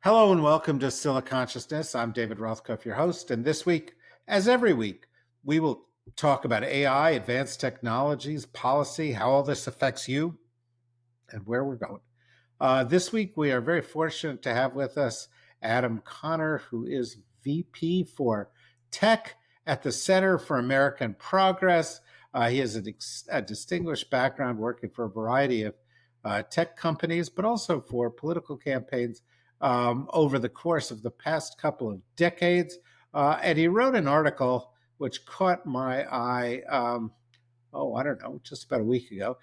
Hello and welcome to Still a Consciousness. I'm David Rothkopf, your host. And this week, as every week, we will talk about AI, advanced technologies, policy, how all this affects you, and where we're going. This week, we are very fortunate to have with us Adam Connor, who is VP for Tech at the Center for American Progress. He has a distinguished background working for a variety of tech companies, but also for political campaigns over the course of the past couple of decades. And he wrote an article which caught my eye, I don't know, just about a week ago,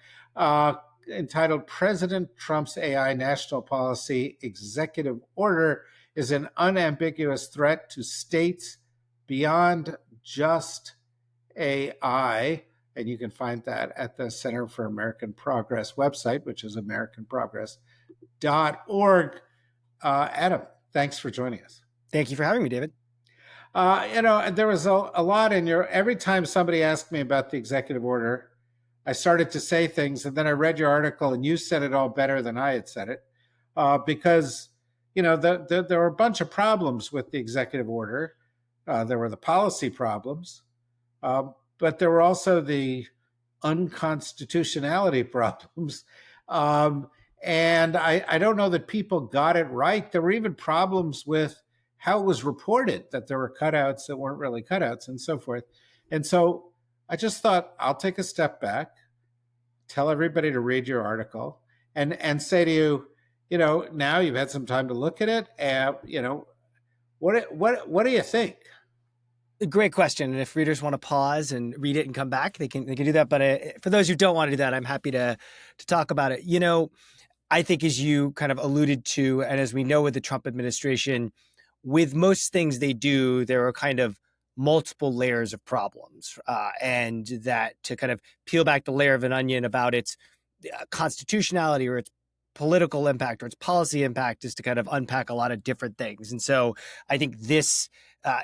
entitled President Trump's AI National Policy Executive Order is an Unambiguous Threat to States Beyond Just AI. And you can find that at the Center for American Progress website, which is americanprogress.org. Adam, thanks for joining us. Thank you for having me, David. There was a lot in your, every time somebody asked me about the executive order, I started to say things, and then I read your article, and you said it all better than I had said it, because there were a bunch of problems with the executive order. There were the policy problems, but there were also the unconstitutionality problems. And I don't know that people got it right. There were even problems with how it was reported, that there were cutouts that weren't really cutouts and so forth. And so I just thought I'll take a step back, tell everybody to read your article, and say to you, now you've had some time to look at it, and what do you think? Great question. And if readers want to pause and read it and come back, they can do that. But for those who don't want to do that, I'm happy to talk about it. I think, as you kind of alluded to, and as we know with the Trump administration, with most things they do, there are kind of multiple layers of problems, and that to kind of peel back the layer of an onion about its constitutionality or its political impact or its policy impact is to kind of unpack a lot of different things. And so I think this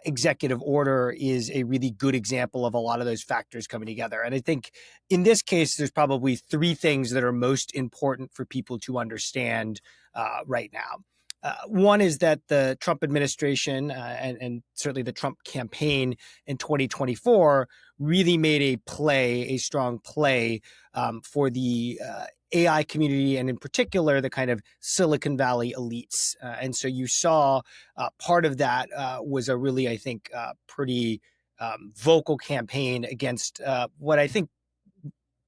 executive order is a really good example of a lot of those factors coming together. And I think in this case, there's probably three things that are most important for people to understand right now. One is that the Trump administration and certainly the Trump campaign in 2024 really made a strong play for the AI community, and in particular, the kind of Silicon Valley elites. And so you saw part of that was a really, I think, pretty vocal campaign against what I think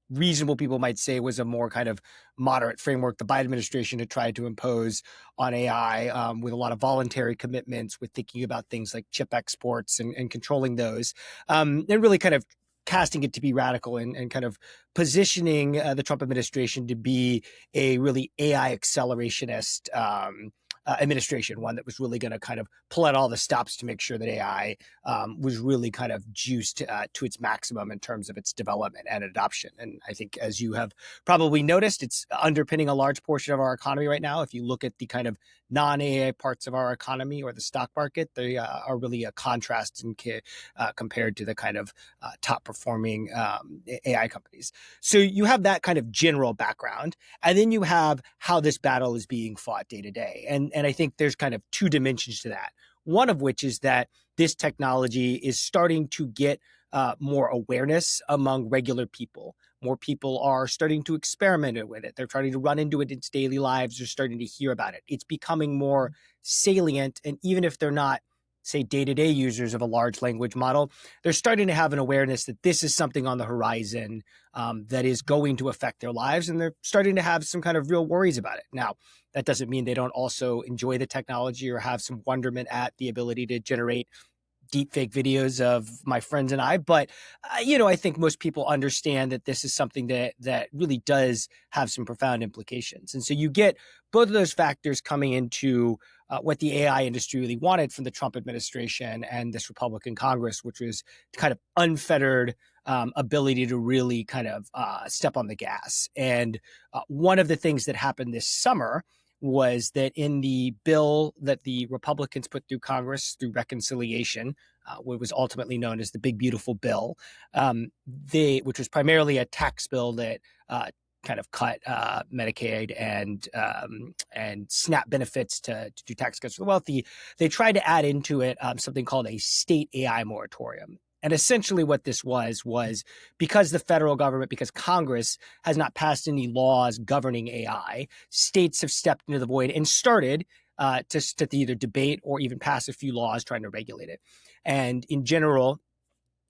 reasonable people might say was a more kind of moderate framework the Biden administration had tried to impose on AI, with a lot of voluntary commitments, with thinking about things like chip exports and controlling those, and really kind of casting it to be radical and kind of positioning the Trump administration to be a really AI accelerationist administration, one that was really going to kind of pull out all the stops to make sure that AI was really kind of juiced to its maximum in terms of its development and adoption. And I think, as you have probably noticed, it's underpinning a large portion of our economy right now. If you look at the kind of non-AI parts of our economy or the stock market, they are really a contrast compared to the kind of top performing AI companies. So you have that kind of general background, and then you have how this battle is being fought day to day. And I think there's kind of two dimensions to that. One of which is that this technology is starting to get more awareness among regular people. More people are starting to experiment with it. They're starting to run into it in daily lives. They're starting to hear about it. It's becoming more salient. And even if they're not, say, day-to-day users of a large language model, they're starting to have an awareness that this is something on the horizon that is going to affect their lives. And they're starting to have some kind of real worries about it. Now, that doesn't mean they don't also enjoy the technology or have some wonderment at the ability to generate deepfake videos of my friends and I. But, I think most people understand that this is something that really does have some profound implications. And so you get both of those factors coming into what the AI industry really wanted from the Trump administration and this Republican Congress, which was kind of unfettered ability to really kind of step on the gas. And one of the things that happened this summer was that in the bill that the Republicans put through Congress through reconciliation, what was ultimately known as the Big Beautiful Bill, which was primarily a tax bill that kind of cut Medicaid and SNAP benefits to do tax cuts for the wealthy, they tried to add into it something called a state AI moratorium. And essentially what this was because the federal government, because Congress has not passed any laws governing AI, states have stepped into the void and started to either debate or even pass a few laws trying to regulate it. And in general,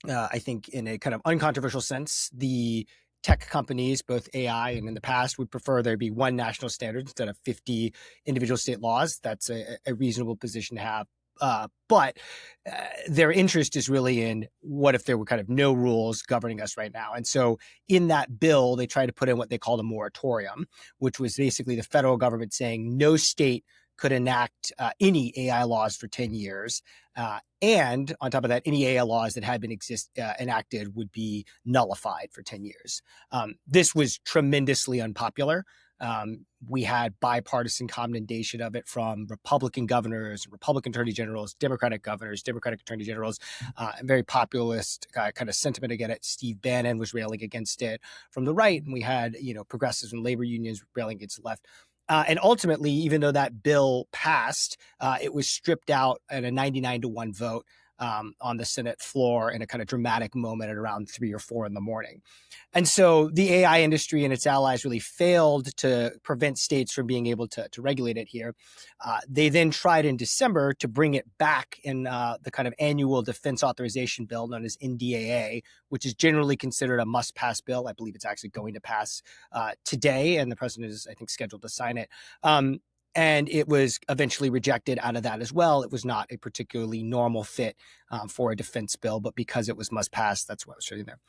I think in a kind of uncontroversial sense, the tech companies, both AI and in the past, would prefer there be one national standard instead of 50 individual state laws. That's a reasonable position to have. But their interest is really in what if there were kind of no rules governing us right now. And so in that bill, they tried to put in what they called a moratorium, which was basically the federal government saying no state could enact any AI laws for 10 years. And on top of that, any AI laws that had been enacted would be nullified for 10 years. This was tremendously unpopular. We had bipartisan commendation of it from Republican governors, Republican attorney generals, Democratic governors, Democratic attorney generals, and very populist kind of sentiment against it. Steve Bannon was railing against it from the right, and we had progressives and labor unions railing against the left. And ultimately, even though that bill passed, it was stripped out at a 99-1 vote on the Senate floor in a kind of dramatic moment at around 3 or 4 in the morning. And so the AI industry and its allies really failed to prevent states from being able to regulate it here. They then tried in December to bring it back in the kind of annual defense authorization bill known as NDAA, which is generally considered a must-pass bill. I believe it's actually going to pass today, and the president is, I think, scheduled to sign it. And it was eventually rejected out of that as well. It was not a particularly normal fit for a defense bill, but because it was must pass, that's what was sitting there.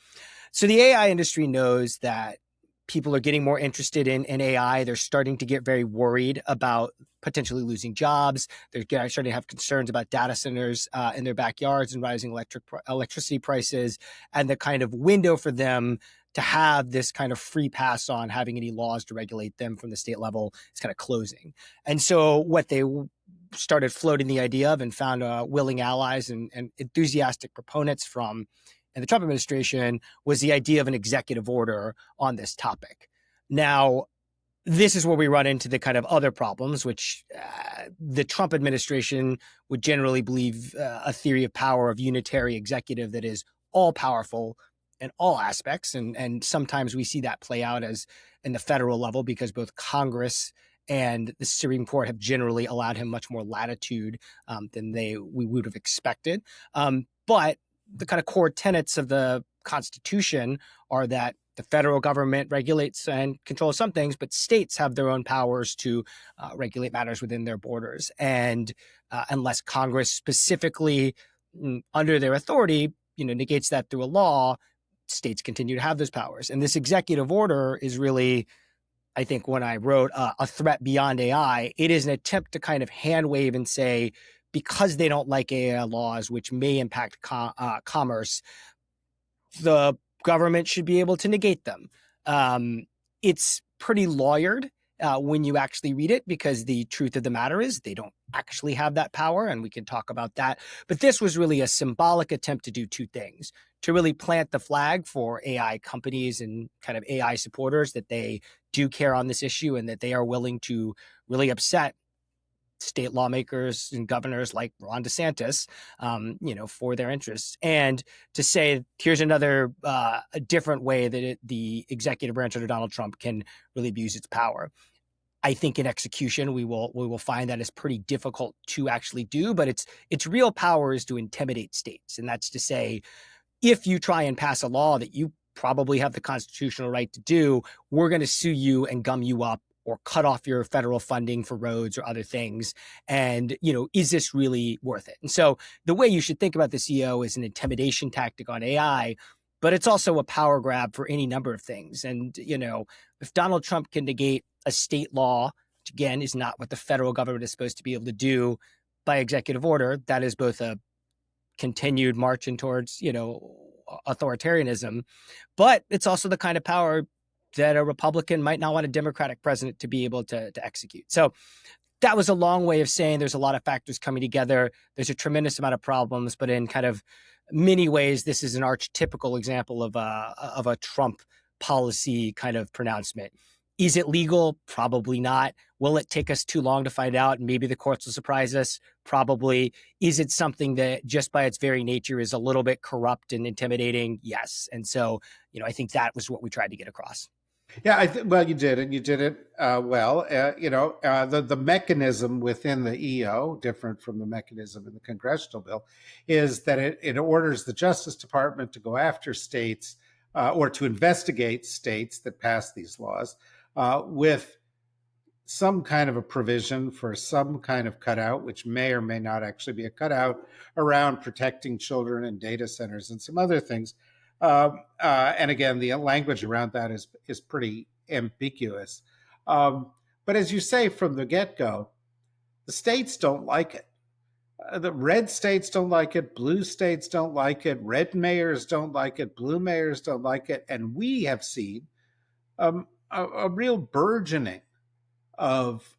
So the AI industry knows that people are getting more interested in AI. They're starting to get very worried about potentially losing jobs. They're starting to have concerns about data centers in their backyards and rising electricity prices, and the kind of window for them to have this kind of free pass on having any laws to regulate them from the state level is kind of closing. And so what they started floating the idea of and found willing allies and enthusiastic proponents from in the Trump administration was the idea of an executive order on this topic. Now, this is where we run into the kind of other problems, which the Trump administration would generally believe a theory of power of unitary executive that is all powerful in all aspects. And sometimes we see that play out as in the federal level because both Congress and the Supreme Court have generally allowed him much more latitude than we would have expected. But the kind of core tenets of the Constitution are that the federal government regulates and controls some things, but states have their own powers to regulate matters within their borders. And unless Congress specifically, under their authority, negates that through a law, states continue to have those powers. And this executive order is really, I think, when I wrote a threat beyond AI, it is an attempt to kind of hand wave and say, because they don't like AI laws, which may impact commerce, the government should be able to negate them. It's pretty lawyered when you actually read it, because the truth of the matter is they don't actually have that power, and we can talk about that. But this was really a symbolic attempt to do two things: to really plant the flag for AI companies and kind of AI supporters that they do care on this issue and that they are willing to really upset state lawmakers and governors like Ron DeSantis, for their interests, and to say, here's another a different way that the executive branch under Donald Trump can really abuse its power. I think in execution, we will find that it's pretty difficult to actually do, but its real power is to intimidate states. And that's to say, if you try and pass a law that you probably have the constitutional right to do, we're going to sue you and gum you up or cut off your federal funding for roads or other things. And, is this really worth it? And so the way you should think about the CEO is an intimidation tactic on AI, but it's also a power grab for any number of things. And, if Donald Trump can negate a state law, which again is not what the federal government is supposed to be able to do by executive order, that is both a continued marching towards, authoritarianism, but it's also the kind of power that a Republican might not want a Democratic president to be able to execute. So that was a long way of saying there's a lot of factors coming together. There's a tremendous amount of problems, but in kind of many ways, this is an archetypical example of a Trump policy kind of pronouncement. Is it legal? Probably not. Will it take us too long to find out? Maybe the courts will surprise us. Probably. Is it something that just by its very nature is a little bit corrupt and intimidating? Yes. And so, I think that was what we tried to get across. Yeah, well, you did, and you did it well. The mechanism within the EO, different from the mechanism in the congressional bill, is that it orders the Justice Department to go after states or to investigate states that pass these laws with some kind of a provision for some kind of cutout, which may or may not actually be a cutout around protecting children and data centers and some other things. And again, the language around that is pretty ambiguous. But as you say from the get-go, the states don't like it. The red states don't like it. Blue states don't like it. Red mayors don't like it. Blue mayors don't like it. And we have seen a real burgeoning of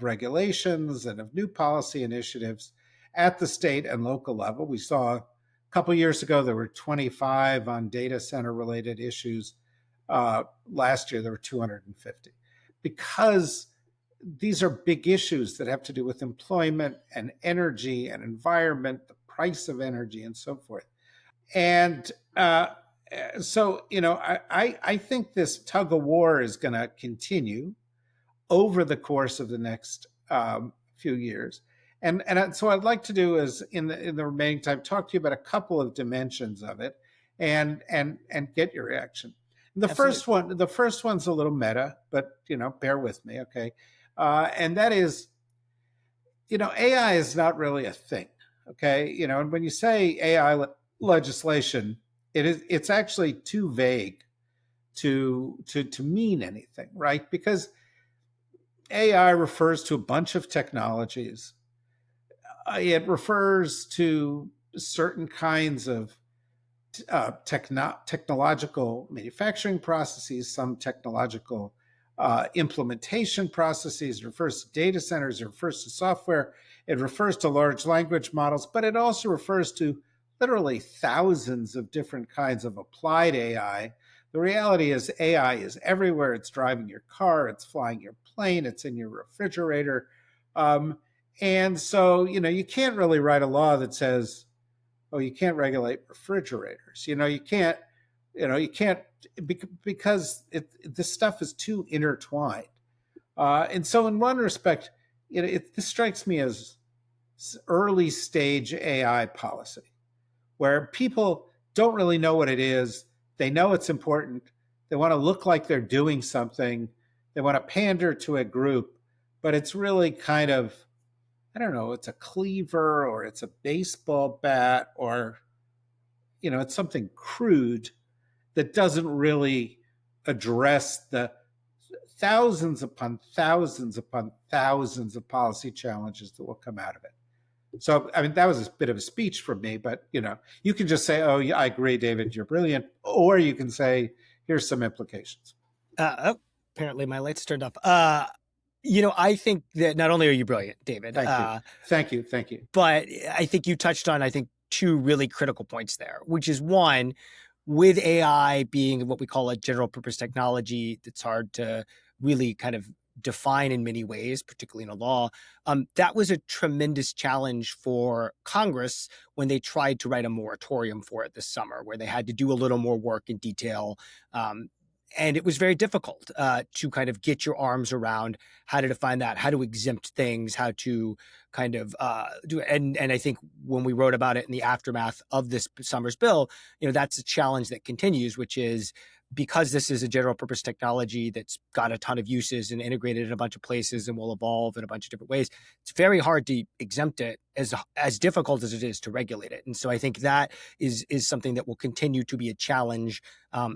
regulations and of new policy initiatives at the state and local level. We saw a couple of years ago there were 25 on data center related issues. Last year there were 250 because these are big issues that have to do with employment and energy and environment, the price of energy, and so forth. And so, I think this tug of war is going to continue over the course of the next few years. And so I'd like to do is in the remaining time, talk to you about a couple of dimensions of it and get your reaction. The first one's a little meta, but bear with me, okay? And that is, AI is not really a thing, okay? And when you say AI legislation, it's actually too vague to mean anything, right? Because AI refers to a bunch of technologies. It refers to certain kinds of technological manufacturing processes, some technological implementation processes. It refers to data centers. It refers to software. It refers to large language models, but it also refers to literally thousands of different kinds of applied AI. The reality is AI is everywhere. It's driving your car. It's flying your plane. It's in your refrigerator. And so, you can't really write a law that says, oh, you can't regulate refrigerators. You can't, because this stuff is too intertwined. And so in one respect, this strikes me as early stage AI policy, where people don't really know what it is. They know it's important. They want to look like they're doing something. They want to pander to a group, but it's really kind of, I don't know, it's a cleaver or it's a baseball bat or, it's something crude that doesn't really address the thousands upon thousands upon thousands of policy challenges that will come out of it. So, I mean, that was a bit of a speech from me, but, you can just say, oh, yeah, I agree, David, you're brilliant. Or you can say, here's some implications. Apparently my lights turned off. I think that not only are you brilliant, David. Thank you. But I think you touched on, two really critical points there, which is one, with AI being what we call a general purpose technology that's hard to really kind of define in many ways, particularly in a law. That was a tremendous challenge for Congress when they tried to write a moratorium for it this summer, where they had to do a little more work in detail. And it was very difficult to kind of get your arms around how to define that, how to exempt things, how to kind of do it. And I think when we wrote about it in the aftermath of this summer's bill, that's a challenge that continues, which is because this is a general purpose technology that's got a ton of uses and integrated in a bunch of places and will evolve in a bunch of different ways, it's very hard to exempt it, as difficult as it is to regulate it. And so I think that is something that will continue to be a challenge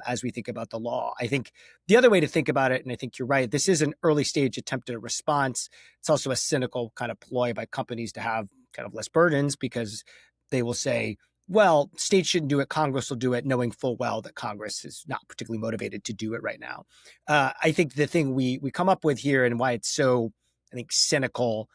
as we think about the law. I think the other way to think about it, and I think you're right, this is an early stage attempt at a response. It's also a cynical kind of ploy by companies to have kind of less burdens, because they will say, well, states shouldn't do it, Congress will do it, knowing full well that Congress is not particularly motivated to do it right now. I think the thing we come up with here and why it's so, cynical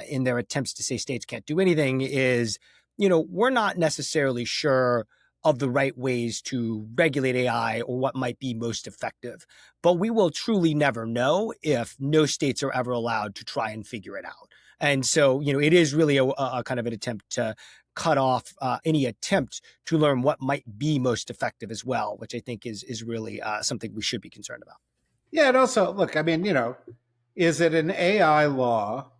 in their attempts to say states can't do anything is, we're not necessarily sure of the right ways to regulate AI or what might be most effective. But we will truly never know if no states are ever allowed to try and figure it out. And so, it is really a kind of an attempt to cut off any attempt to learn what might be most effective as well, which I think is really something we should be concerned about. Yeah, and also, look, I mean, is it an AI law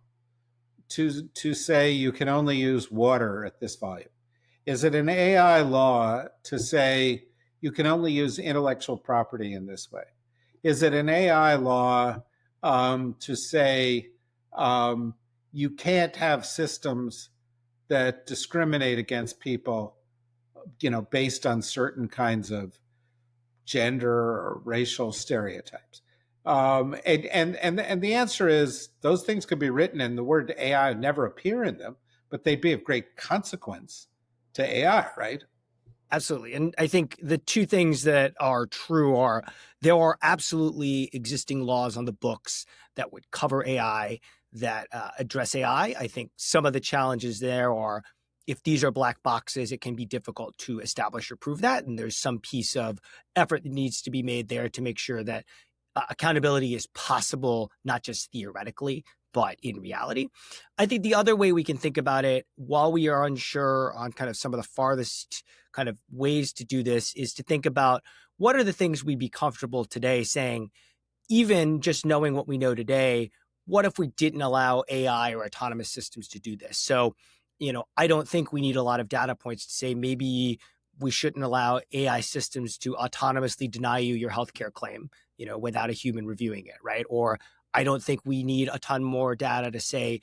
to say you can only use water at this volume? Is it an AI law to say you can only use intellectual property in this way? Is it an AI law to say um, you can't have systems that discriminate against people, based on certain kinds of gender or racial stereotypes? And the answer is those things could be written, and the word AI would never appear in them, but they'd be of great consequence to AI, right? Absolutely. And I think the two things that are true are there are absolutely existing laws on the books that would cover AI, that address AI. I think some of the challenges there are if these are black boxes, it can be difficult to establish or prove that. And there's some piece of effort that needs to be made there to make sure that accountability is possible, not just theoretically, but in reality. I think the other way we can think about it, while we are unsure on kind of some of the farthest kind of ways to do this, is to think about what are the things we'd be comfortable today saying, even just knowing what we know today, what if we didn't allow AI or autonomous systems to do this? So, I don't think we need a lot of data points to say maybe we shouldn't allow AI systems to autonomously deny you your healthcare claim, without a human reviewing it, right? Or I don't think we need a ton more data to say,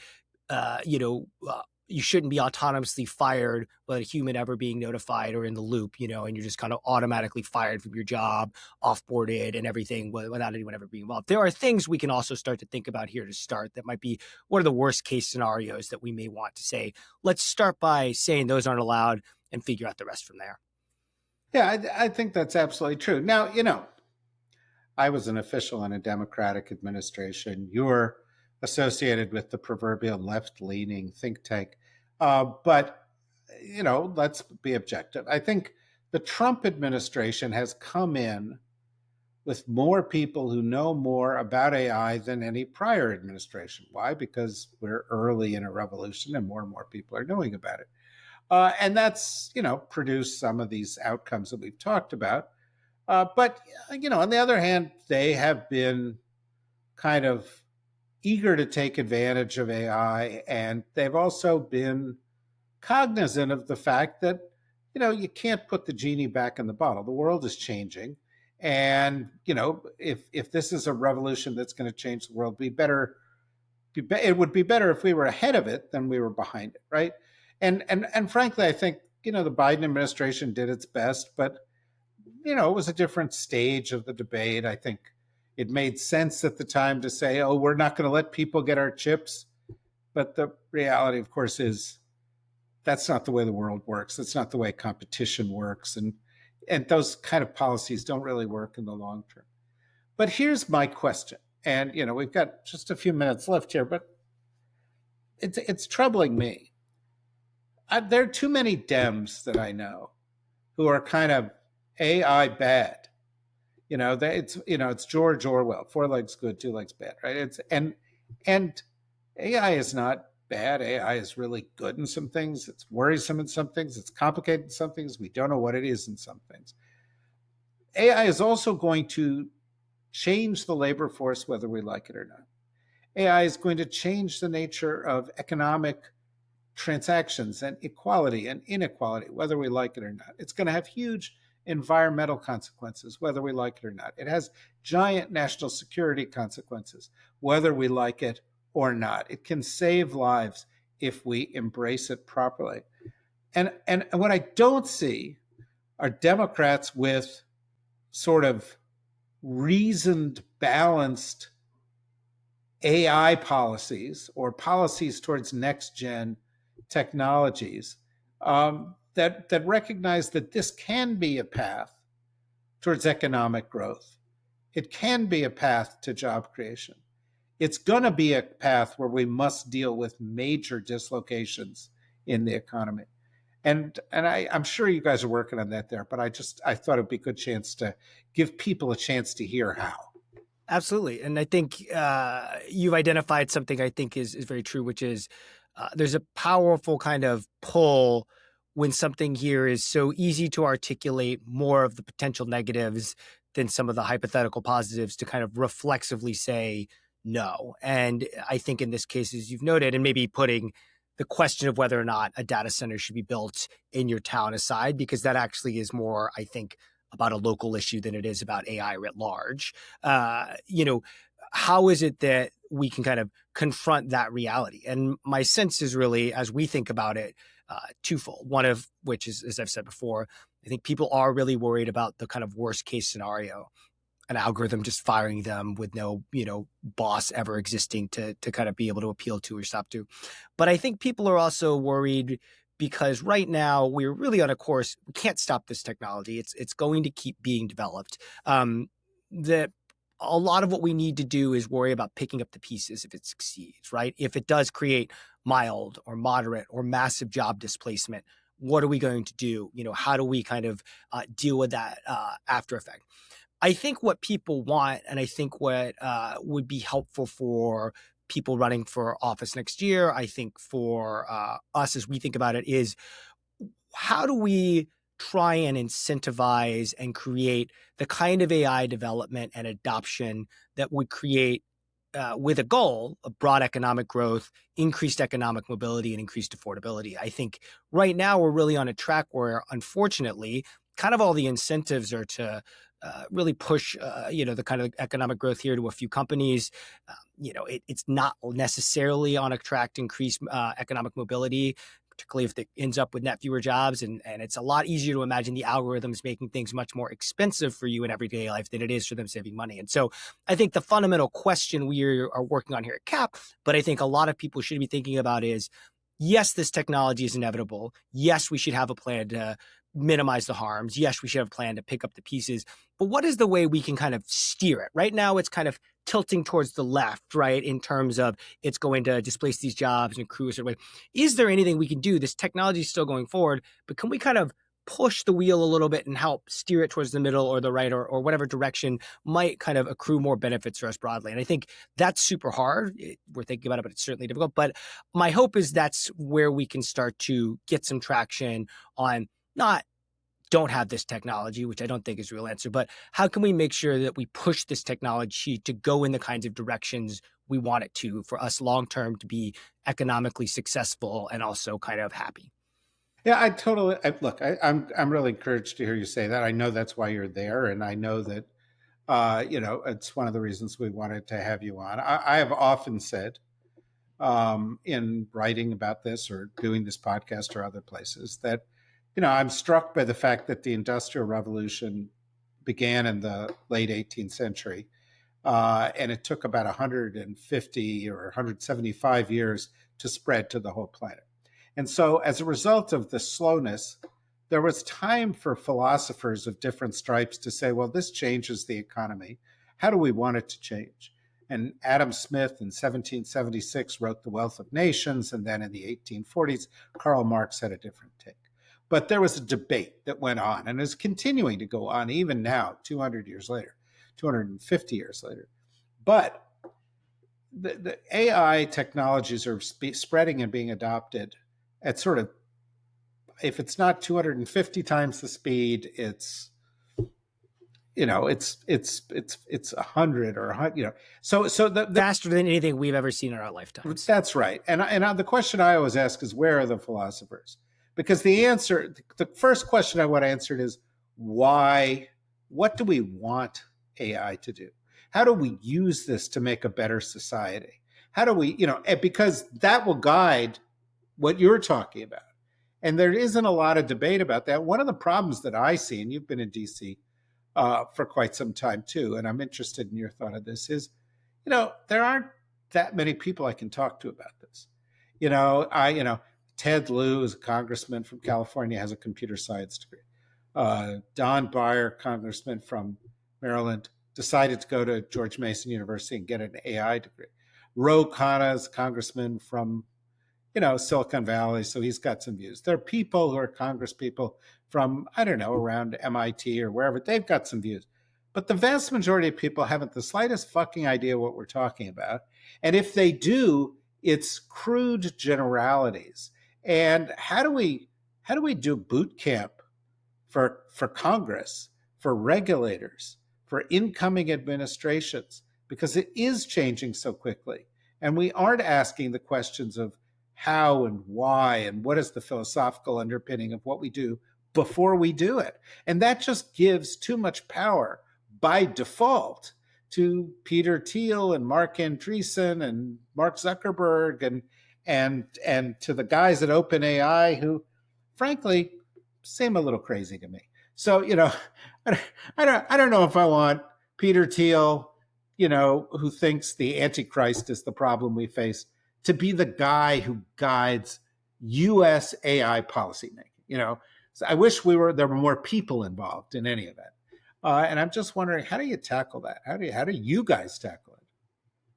you shouldn't be autonomously fired without a human ever being notified or in the loop, and you're just kind of automatically fired from your job, offboarded and everything without anyone ever being involved. There are things we can also start to think about here to start that might be what are the worst case scenarios that we may want to say. Let's start by saying those aren't allowed and figure out the rest from there. Yeah, I think that's absolutely true. Now, I was an official in a Democratic administration. You're associated with the proverbial left leaning think tank. But, let's be objective. I think the Trump administration has come in with more people who know more about AI than any prior administration. Why? Because we're early in a revolution and more people are knowing about it. And that's, produced some of these outcomes that we've talked about. But on the other hand, they have been kind of eager to take advantage of AI, and they've also been cognizant of the fact that you can't put the genie back in the bottle. The world is changing, and if this is a revolution that's going to change the world, it would be better if we were ahead of it than we were behind it, right? And frankly, I think the Biden administration did its best, but it was a different stage of the debate. I think it made sense at the time to say, oh, we're not going to let people get our chips. But the reality, of course, is that's not the way the world works. That's not the way competition works. And those kind of policies don't really work in the long term. But here's my question. And, we've got just a few minutes left here, but it's troubling me. There are too many Dems that I know who are kind of AI bad. It's George Orwell, four legs good, two legs bad, right? And AI is not bad. AI is really good in some things. It's worrisome in some things. It's complicated in some things. We don't know what it is in some things. AI is also going to change the labor force, whether we like it or not. AI is going to change the nature of economic transactions and equality and inequality, whether we like it or not. It's going to have huge environmental consequences, whether we like it or not. It has giant national security consequences, whether we like it or not. It can save lives if we embrace it properly. And what I don't see are Democrats with sort of reasoned, balanced AI policies or policies towards next gen technologies that recognize that this can be a path towards economic growth. It can be a path to job creation. It's going to be a path where we must deal with major dislocations in the economy. I'm sure you guys are working on that there, but I thought it'd be a good chance to give people a chance to hear how. Absolutely. And I think you've identified something I think is very true, which is there's a powerful kind of pull when something here is so easy to articulate more of the potential negatives than some of the hypothetical positives to kind of reflexively say no. And I think in this case, as you've noted, and maybe putting the question of whether or not a data center should be built in your town aside, because that actually is more, I think, about a local issue than it is about AI writ large. You know, how is it that we can kind of confront that reality? And my sense is really, as we think about it, twofold. One of which is, as I've said before, I think people are really worried about the kind of worst case scenario, an algorithm just firing them with no, boss ever existing to kind of be able to appeal to or stop to. But I think people are also worried because right now we're really on a course. We can't stop this technology. It's going to keep being developed. That a lot of what we need to do is worry about picking up the pieces if it succeeds, right? If it does create mild or moderate or massive job displacement, what are we going to do? How do we kind of deal with that after effect? I think what people want, and I think what would be helpful for people running for office next year, I think for us as we think about it, is how do we try and incentivize and create the kind of AI development and adoption that would create, with a goal of broad economic growth, increased economic mobility, and increased affordability. I think right now we're really on a track where, unfortunately, kind of all the incentives are to really push, the kind of economic growth here to a few companies. It's not necessarily on a track to increase economic mobility, particularly if it ends up with net fewer jobs. And it's a lot easier to imagine the algorithms making things much more expensive for you in everyday life than it is for them saving money. And so I think the fundamental question we are working on here at CAP, but I think a lot of people should be thinking about is, yes, this technology is inevitable. Yes, we should have a plan to minimize the harms. Yes, we should have a plan to pick up the pieces. But what is the way we can kind of steer it? Right now, it's kind of tilting towards the left, right, in terms of it's going to displace these jobs and accrue a certain way. Is there anything we can do? This technology is still going forward, but can we kind of push the wheel a little bit and help steer it towards the middle or the right or whatever direction might kind of accrue more benefits for us broadly? And I think that's super hard. We're thinking about it, but it's certainly difficult. But my hope is that's where we can start to get some traction on not don't have this technology, which I don't think is a real answer, but how can we make sure that we push this technology to go in the kinds of directions we want it to for us long-term to be economically successful and also kind of happy? Yeah, look. I'm really encouraged to hear you say that. I know that's why you're there, and I know that it's one of the reasons we wanted to have you on. I have often said, in writing about this or doing this podcast or other places, that I'm struck by the fact that the Industrial Revolution began in the late 18th century, and it took about 150 or 175 years to spread to the whole planet. And so, as a result of the slowness, there was time for philosophers of different stripes to say, well, this changes the economy. How do we want it to change? And Adam Smith in 1776 wrote The Wealth of Nations, and then in the 1840s, Karl Marx had a different take. But there was a debate that went on and is continuing to go on even now, 200 years later, 250 years later. But the AI technologies are spreading and being adopted at sort of, if it's not 250 times the speed, it's 100 or so the faster than anything we've ever seen in our lifetimes. That's right. And the question I always ask is, where are the philosophers? Because the first question I want answered is why? What do we want AI to do? How do we use this to make a better society? How do we, because that will guide what you're talking about. And there isn't a lot of debate about that. One of the problems that I see, and you've been in DC for quite some time too, and I'm interested in your thought of this, is, there aren't that many people I can talk to about this. Ted Lieu is a congressman from California, has a computer science degree. Don Beyer, congressman from Maryland, decided to go to George Mason University and get an AI degree. Ro Khanna is a congressman from Silicon Valley, so he's got some views. There are people who are Congress people from, I don't know, around MIT or wherever. They've got some views. But the vast majority of people haven't the slightest fucking idea what we're talking about. And if they do, it's crude generalities. And how do we do boot camp for Congress, for regulators, for incoming administrations, because it is changing so quickly. And we aren't asking the questions of how and why and what is the philosophical underpinning of what we do before we do it. And that just gives too much power by default to Peter Thiel and Mark Andreessen and Mark Zuckerberg and to the guys at OpenAI who, frankly, seem a little crazy to me. So, I don't know if I want Peter Thiel, who thinks the Antichrist is the problem we face, to be the guy who guides U.S. AI policymaking. So I wish there were more people involved in any of it. And I'm just wondering, how do you tackle that? How do you guys tackle it?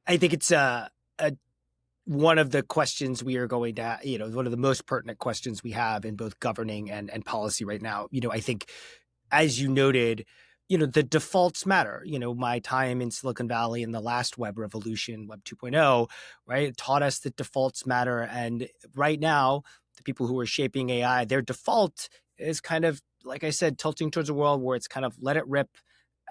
I think it's one of the questions we are going to, one of the most pertinent questions we have in both governing and policy right now. I think, as you noted, the defaults matter. My time in Silicon Valley in the last web revolution, Web 2.0, right, taught us that defaults matter. And right now, the people who are shaping AI, their default is kind of, like I said, tilting towards a world where it's kind of let it rip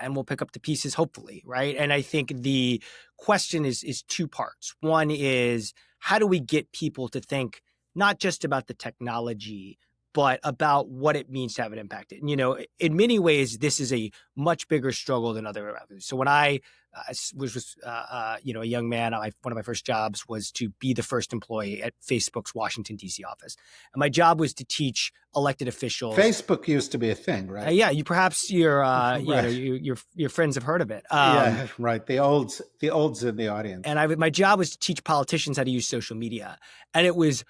and we'll pick up the pieces, hopefully, right? And I think the question is two parts. One is, how do we get people to think not just about the technology, but about what it means to have an impact? And, in many ways, this is a much bigger struggle than other avenues. So when I was a young man, one of my first jobs was to be the first employee at Facebook's Washington, D.C. office. And my job was to teach elected officials. Facebook used to be a thing, right? Yeah, perhaps your right. your friends have heard of it. Yeah, right. The olds in the audience. And my job was to teach politicians how to use social media. And it was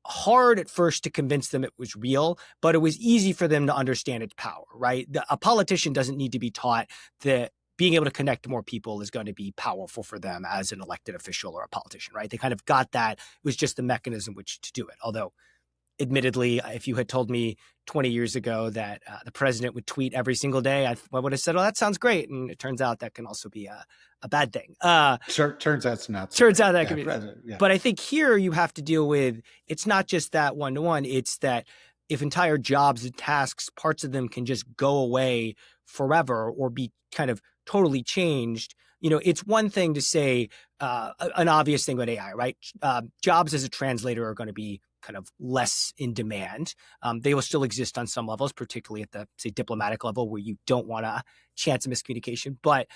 hard at first to convince them it was real, but it was easy for them to understand its power, right? A politician doesn't need to be taught that being able to connect to more people is going to be powerful for them as an elected official or a politician, right? They kind of got that. It was just the mechanism which to do it. Although, admittedly, if you had told me 20 years ago that the president would tweet every single day, I would have said, "Oh, that sounds great." And it turns out that can also be a bad thing. Turns out it's not. Turns out that can be. Yeah. But I think here you have to deal with, it's not just that one-to-one. It's that if entire jobs and tasks, parts of them can just go away forever or be kind of totally changed. It's one thing to say an obvious thing about AI, right? Jobs as a translator are going to be kind of less in demand. They will still exist on some levels, particularly at the, say, diplomatic level where you don't want a chance of miscommunication. But,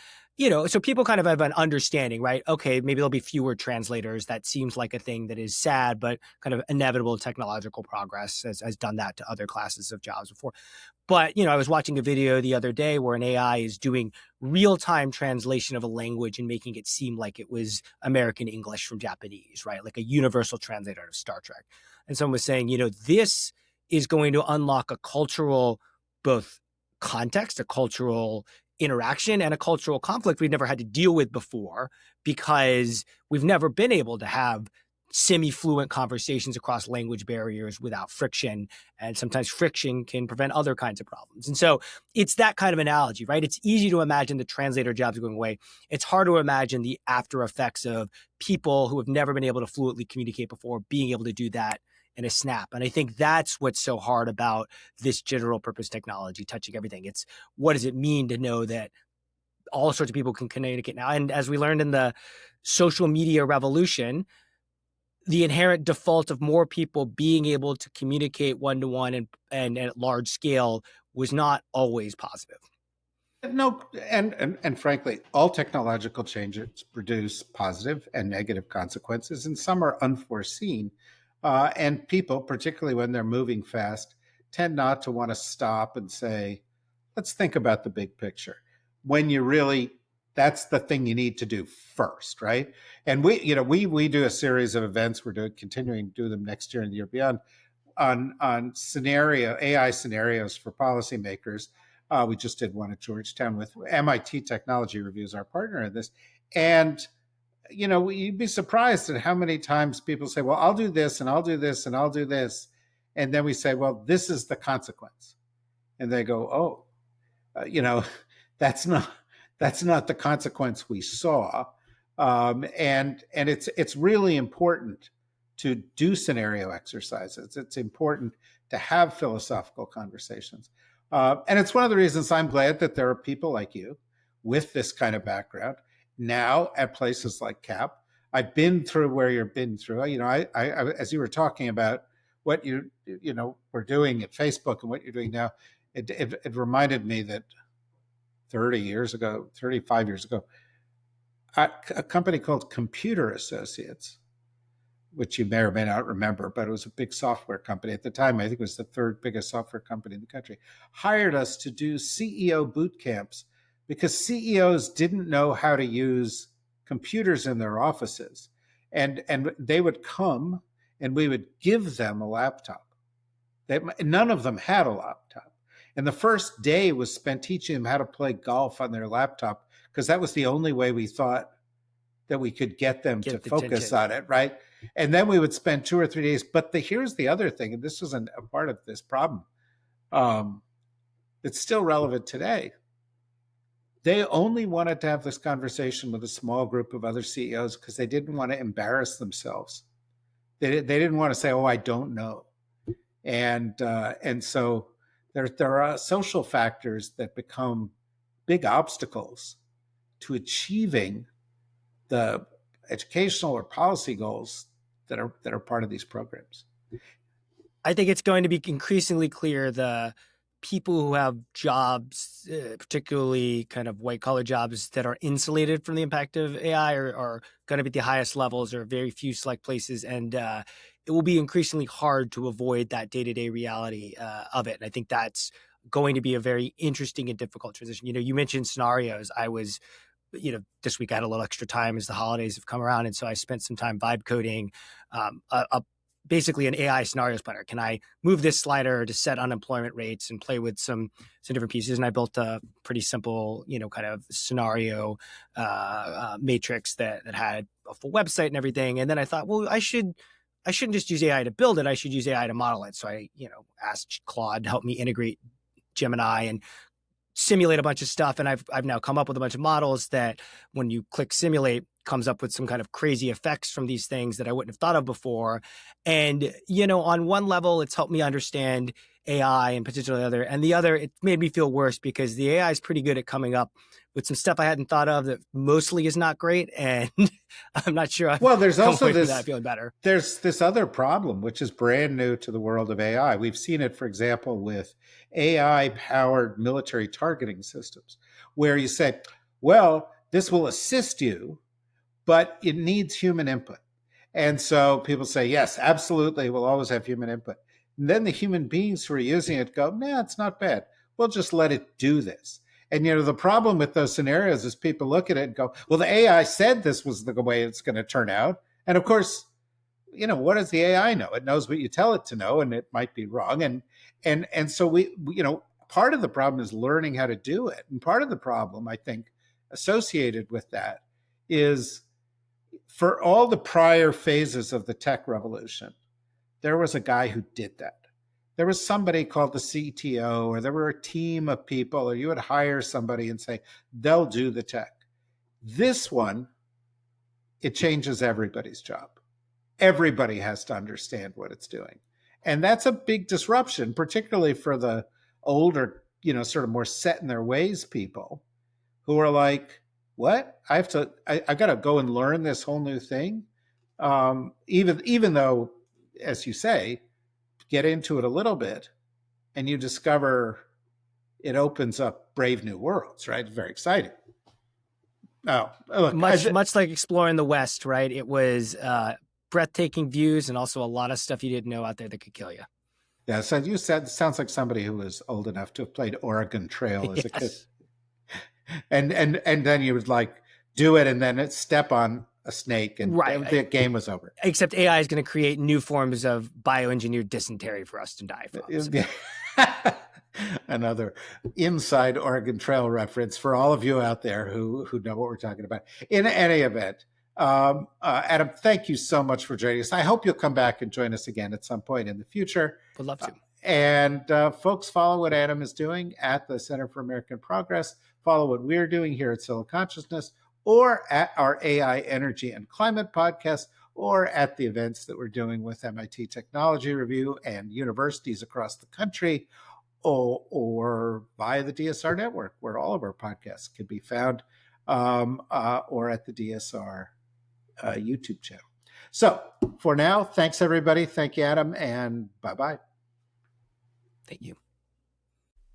so people kind of have an understanding, right? Okay, maybe there'll be fewer translators. That seems like a thing that is sad, but kind of inevitable technological progress has done that to other classes of jobs before. But, I was watching a video the other day where an AI is doing real-time translation of a language and making it seem like it was American English from Japanese, right? Like a universal translator of Star Trek. And someone was saying, this is going to unlock a cultural, both context, a cultural interaction, and a cultural conflict we've never had to deal with before, because we've never been able to have semi-fluent conversations across language barriers without friction. And sometimes friction can prevent other kinds of problems. And so it's that kind of analogy, right? It's easy to imagine the translator jobs going away. It's hard to imagine the after effects of people who have never been able to fluently communicate before being able to do that in a snap. And I think that's what's so hard about this general purpose technology touching everything. It's, what does it mean to know that all sorts of people can communicate now? And as we learned in the social media revolution, the inherent default of more people being able to communicate one-to-one and at large scale was not always positive. No, and frankly, all technological changes produce positive and negative consequences, and some are unforeseen. And people, particularly when they're moving fast, tend not to want to stop and say, let's think about the big picture. When you really, that's the thing you need to do first, right? And we do a series of events. We're continuing to do them next year and the year beyond on AI scenarios for policymakers. We just did one at Georgetown with MIT Technology Review as our partner in this. And you'd be surprised at how many times people say, well, I'll do this and I'll do this and I'll do this. And then we say, well, this is the consequence. And they go, oh, that's not the consequence we saw. And it's really important to do scenario exercises. It's important to have philosophical conversations. And it's one of the reasons I'm glad that there are people like you with this kind of background now at places like CAP. I've been through where you've been through. I as you were talking about what we're doing at Facebook and what you're doing now, it reminded me that 35 years ago, a company called Computer Associates, which you may or may not remember, but it was a big software company at the time. I think it was the third biggest software company in the country, hired us to do CEO boot camps because CEOs didn't know how to use computers in their offices. And they would come and we would give them a laptop. None of them had a laptop. And the first day was spent teaching them how to play golf on their laptop, because that was the only way we thought that we could get them to focus on it, right? And then we would spend 2 or 3 days. But here's the other thing, and this isn't a part of this problem. It's still relevant today. They only wanted to have this conversation with a small group of other CEOs because they didn't want to embarrass themselves. They didn't want to say, "Oh, I don't know," and so there are social factors that become big obstacles to achieving the educational or policy goals that are part of these programs. I think it's going to be increasingly clear the people who have jobs, particularly kind of white collar jobs that are insulated from the impact of AI are going to be at the highest levels or very few select places. And it will be increasingly hard to avoid that day-to-day reality of it. And I think that's going to be a very interesting and difficult transition. You mentioned scenarios. I was, this week I had a little extra time as the holidays have come around. And so I spent some time vibe coding basically an AI scenarios planner. Can I move this slider to set unemployment rates and play with some different pieces? And I built a pretty simple, kind of scenario matrix that had a full website and everything. And then I thought, well, I shouldn't just use AI to build it. I should use AI to model it. So I, asked Claude to help me integrate Gemini and simulate a bunch of stuff. And I've now come up with a bunch of models that when you click simulate, comes up with some kind of crazy effects from these things that I wouldn't have thought of before. And, on one level, it's helped me understand AI and potentially other, and the other, it made me feel worse because the AI is pretty good at coming up with some stuff I hadn't thought of that mostly is not great. And I'm not sure. There's also this, feeling better. There's this other problem, which is brand new to the world of AI. We've seen it, for example, with AI powered military targeting systems, where you say, well, this will assist you, but it needs human input. And so people say, yes, absolutely, we'll always have human input. And then the human beings who are using it go, nah, it's not bad. We'll just let it do this. And, the problem with those scenarios is people look at it and go, well, the AI said this was the way it's going to turn out. And of course, what does the AI know? It knows what you tell it to know, and it might be wrong. And so we part of the problem is learning how to do it. And part of the problem, I think, associated with that is for all the prior phases of the tech revolution, there was a guy who did that. There was somebody called the CTO, or there were a team of people, or you would hire somebody and say, they'll do the tech. This one, it changes everybody's job. Everybody has to understand what it's doing. And that's a big disruption, particularly for the older, sort of more set in their ways people who are like, what? I've got to go and learn this whole new thing. Even though, as you say, get into it a little bit and you discover it opens up brave new worlds, right? It's very exciting. Oh, look, much like exploring the West, right? It was breathtaking views and also a lot of stuff you didn't know out there that could kill you. Yeah, so you said, sounds like somebody who was old enough to have played Oregon Trail as a kid. And then you would do it and then step on a snake and the game was over. Except AI is going to create new forms of bioengineered dysentery for us to die from. So. Another inside Oregon Trail reference for all of you out there who know what we're talking about. In any event, Adam, thank you so much for joining us. I hope you'll come back and join us again at some point in the future. Would love to. And folks, follow what Adam is doing at the Center for American Progress. Follow what we're doing here at Silo Consciousness, or at our AI Energy and Climate podcast, or at the events that we're doing with MIT Technology Review and universities across the country, or via the DSR network, where all of our podcasts can be found, or at the DSR YouTube channel. So for now, thanks everybody. Thank you, Adam, and bye-bye. Thank you.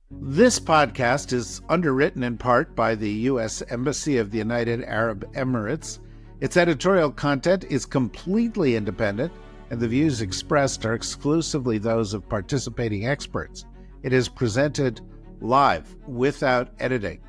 This podcast is underwritten in part by the U.S. Embassy of the United Arab Emirates. Its editorial content is completely independent, and the views expressed are exclusively those of participating experts. It is presented live, without editing.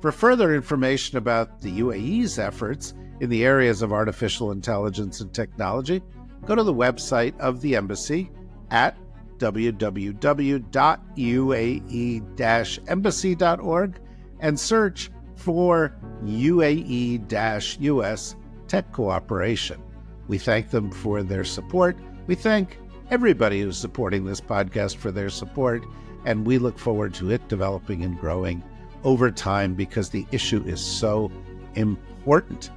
For further information about the UAE's efforts in the areas of artificial intelligence and technology, go to the website of the embassy at www.uae-embassy.org and search for UAE-US Tech Cooperation. We thank them for their support. We thank everybody who's supporting this podcast for their support, and we look forward to it developing and growing over time because the issue is so important.